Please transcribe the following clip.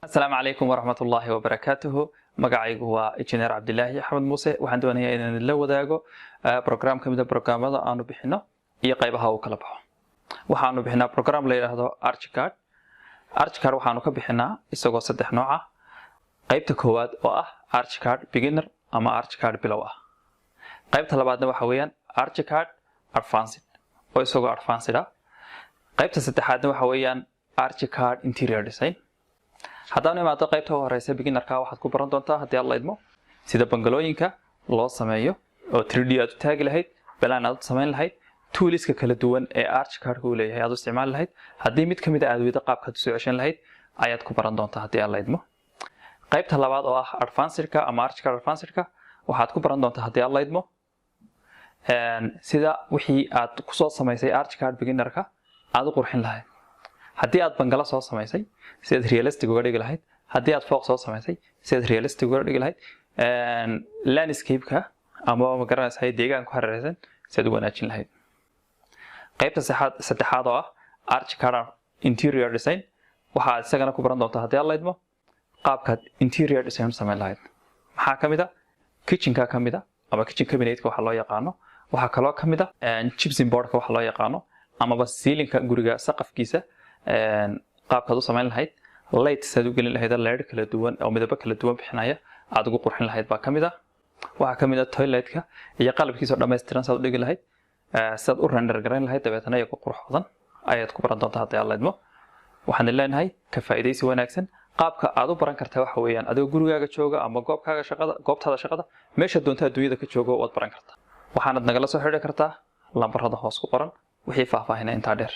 السلام عليكم ورحمة الله وبركاته. مقاعيق هو إنجنير عبد الله أحمد موسى وحن دوني إن لو ذاقو برنامج كمية برنامج هذا أنا بحنا يقيبها وكلبها وحنا بحنا برنامج ليه هذا أرشيكارد وحنا كبحنا يسوق صدق نوعه قيبت كواد أرشيكارد beginner أما أرشيكارد بلوه قيبت لبعضنا وحويان أرشيكارد advanced ويسوق advanced ده قيبت صدقنا وحويان أرشيكارد interior design haddana imaado qaybta horeysa beginnerka waxaad ku baran doontaa hadii alla idmo sida bangalooyinka loo sameeyo oo 3D aad u taagi lahayd balan aad sameyn lahayd toolska kala duwan ee Archicad ku leeyahay aad u isticmaal lahayd hadii mid kamid ah aad wada qaabka u soo ceshan lahayd ayaad ku baran doontaa hadii alla idmo qaybta labaad oo ah advancedka ama Archicad advancedka waxaad ku baran doontaa hadii alla idmo sida wixii aad ku soo sameysay Archicad beginnerka aad u qurxin lahayd haddii aad bangala soo sameysay sida realistic uga dhigi lahayd haddii aad fooq soo sameysay sida realistic uga dhigi lahayd landscape-ka ama ma garanaysaa deegaanka ku hareeraysan sida wanaajin lahayd qaybta saddexaad oo ah Archicad interior design waxa isagana ku baran doontaa haddii aad leedmo qaabka interior design sameyn lahayd maxaa kamid ah kitchen-ka kamid ah ama kitchen cabinet-ka waxa loo yaqaano waxa kale oo kamid ah gypsum board-ka waxa loo yaqaano ama ceiling-ka guriga saqafkiisa qaabka u sameyn lahayd light sida u gelin lahayd leer kala duwan oo midabo kala duwan bixinaya aad ugu qurxin lahayd baa kamid ah waxa kamid ah toilet-ka iyo qalabkiisa dhameystiran sida u dhigi lahayd sida u render gareyn lahayd dabeetana ay ku qurxodan ayaad ku baran doontaa hadii aad leedmo waxaan leenahay ka faa'iideysi wanaagsan qaabka aad u baran kartaa waxa weeyaan adigoo gurigaaga jooga ama goobtaada shaqada meesha doonta adduunyada ka joogo waad baran kartaa waxaanad nagala soo xiriiri kartaa lambarada hoos ku qoran wixii faahfaahinay inta dheer